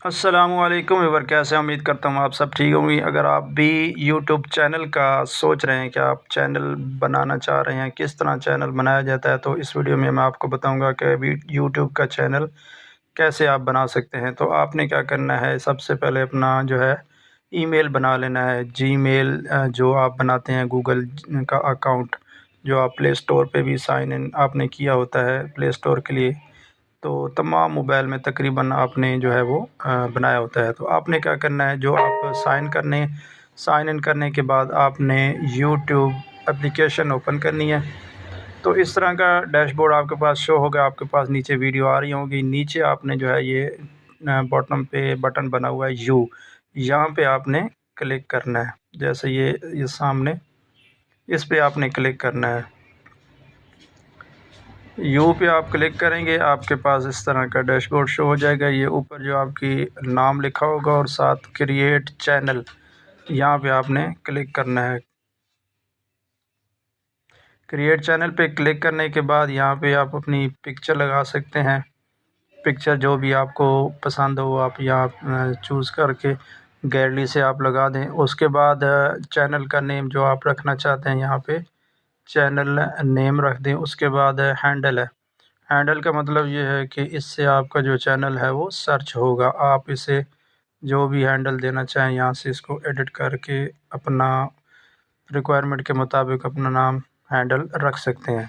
السلام علیکم ویور، کیسے ہیں؟ امید کرتا ہوں آپ سب ٹھیک ہوں گی۔ اگر آپ بھی یوٹیوب چینل کا سوچ رہے ہیں کہ آپ چینل بنانا چاہ رہے ہیں، کس طرح چینل بنایا جاتا ہے، تو اس ویڈیو میں آپ کو بتاؤں گا کہ یوٹیوب کا چینل کیسے آپ بنا سکتے ہیں۔ تو آپ نے کیا کرنا ہے، سب سے پہلے اپنا جو ہے ای میل بنا لینا ہے۔ جی میل جو آپ بناتے ہیں، گوگل کا اکاؤنٹ جو آپ پلے اسٹور پہ بھی سائن ان آپ نے کیا ہوتا ہے پلے اسٹور کے لیے، تو تمام موبائل میں تقریباً آپ نے جو ہے وہ بنایا ہوتا ہے۔ تو آپ نے کیا کرنا ہے، جو آپ سائن ان کرنے کے بعد آپ نے یوٹیوب اپلیکیشن اوپن کرنی ہے۔ تو اس طرح کا ڈیش بورڈ آپ کے پاس شو ہوگا، آپ کے پاس نیچے ویڈیو آ رہی ہوگی، نیچے آپ نے جو ہے یہ باٹم پہ بٹن بنا ہوا ہے یہاں پہ آپ نے کلک کرنا ہے۔ جیسے یہ سامنے اس پہ آپ نے کلک کرنا ہے۔ پہ آپ کلک کریں گے، آپ کے پاس اس طرح کا ڈیش بورڈ شو ہو جائے گا۔ یہ اوپر جو آپ کی نام لکھا ہوگا اور ساتھ کریٹ چینل، یہاں پہ آپ نے کلک کرنا ہے۔ کریٹ چینل پہ کلک کرنے کے بعد یہاں پہ آپ اپنی پکچر لگا سکتے ہیں۔ پکچر جو بھی آپ کو پسند ہو آپ یہاں چوز کر کے گیلری سے آپ لگا دیں۔ اس کے بعد چینل کا نیم جو آپ رکھنا چاہتے ہیں، یہاں پہ چینل نیم رکھ دیں۔ اس کے بعد ہینڈل ہے۔ ہینڈل کا مطلب یہ ہے کہ اس سے آپ کا جو چینل ہے وہ سرچ ہوگا۔ آپ اسے جو بھی ہینڈل دینا چاہیں، یہاں سے اس کو ایڈٹ کر کے اپنا ریکوائرمنٹ کے مطابق اپنا نام ہینڈل رکھ سکتے ہیں۔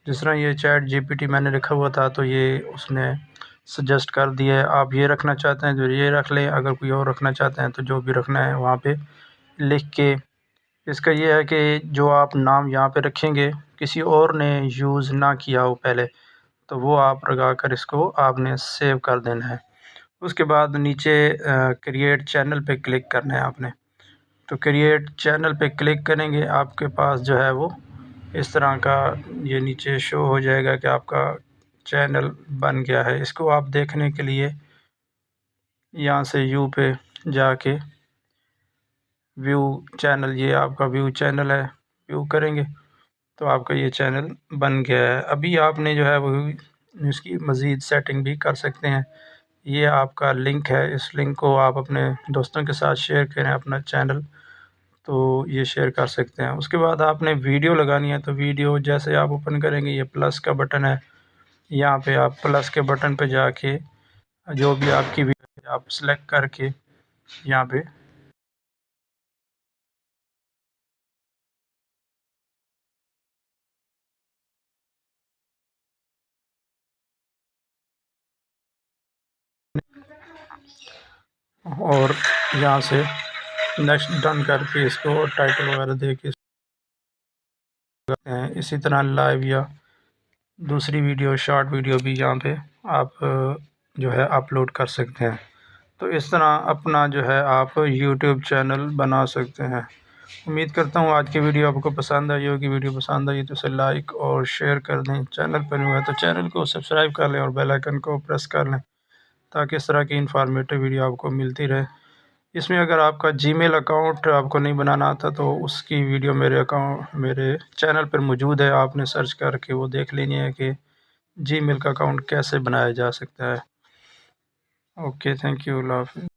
جس طرح یہ چیٹ جی پی ٹی میں نے لکھا ہوا تھا، تو یہ اس نے سجیسٹ کر دیا ہے۔ آپ یہ رکھنا چاہتے ہیں تو یہ رکھ لیں، اگر کوئی اور رکھنا چاہتے ہیں تو جو بھی رکھنا ہے وہاں پہ لکھ کے۔ اس کا یہ ہے کہ جو آپ نام یہاں پہ رکھیں گے، کسی اور نے یوز نہ کیا ہو پہلے، تو وہ آپ لگا کر اس کو آپ نے سیو کر دینا ہے۔ اس کے بعد نیچے کریٹ چینل پہ کلک کرنا ہے آپ نے۔ تو کریٹ چینل پہ کلک کریں گے، آپ کے پاس جو ہے وہ اس طرح کا یہ نیچے شو ہو جائے گا کہ آپ کا چینل بن گیا ہے۔ اس کو آپ دیکھنے کے لیے یہاں سے پہ جا کے ویو چینل، یہ آپ کا ویو چینل ہے، ویو کریں گے تو آپ کا یہ چینل بن گیا ہے۔ ابھی آپ نے جو ہے وہ اس کی مزید سیٹنگ بھی کر سکتے ہیں۔ یہ آپ کا لنک ہے، اس لنک کو آپ اپنے دوستوں کے ساتھ شیئر کریں اپنا چینل، تو یہ شیئر کر سکتے ہیں۔ اس کے بعد آپ نے ویڈیو لگانی ہے، تو ویڈیو جیسے آپ اوپن کریں گے، یہ پلس کا بٹن ہے، یہاں پہ آپ پلس کے بٹن پہ جا کے جو بھی آپ کی ویڈیو آپ سلیکٹ کر کے یہاں پہ اور یہاں سے نیکسٹ ڈن کر کے اس کو ٹائٹل وغیرہ دے کے ہیں۔ اسی طرح لائیو یا دوسری ویڈیو شارٹ ویڈیو بھی یہاں پہ آپ جو ہے اپلوڈ کر سکتے ہیں۔ تو اس طرح اپنا جو ہے آپ یوٹیوب چینل بنا سکتے ہیں۔ امید کرتا ہوں آج کی ویڈیو آپ کو پسند آئی ہوگی۔ ویڈیو پسند آئی تو اسے لائک اور شیئر کر دیں۔ چینل پر نہیں ہے تو چینل کو سبسکرائب کر لیں اور بیل آئیکن کو پریس کر لیں، تاکہ اس طرح کی انفارمیٹیو ویڈیو آپ کو ملتی رہے۔ اس میں اگر آپ کا جی میل اکاؤنٹ آپ کو نہیں بنانا آتا تو اس کی ویڈیو میرے چینل پر موجود ہے، آپ نے سرچ کر کے وہ دیکھ لینی ہے کہ جی میل کا اکاؤنٹ کیسے بنایا جا سکتا ہے۔ اوکے، تھینک یو، اللہ حافظ۔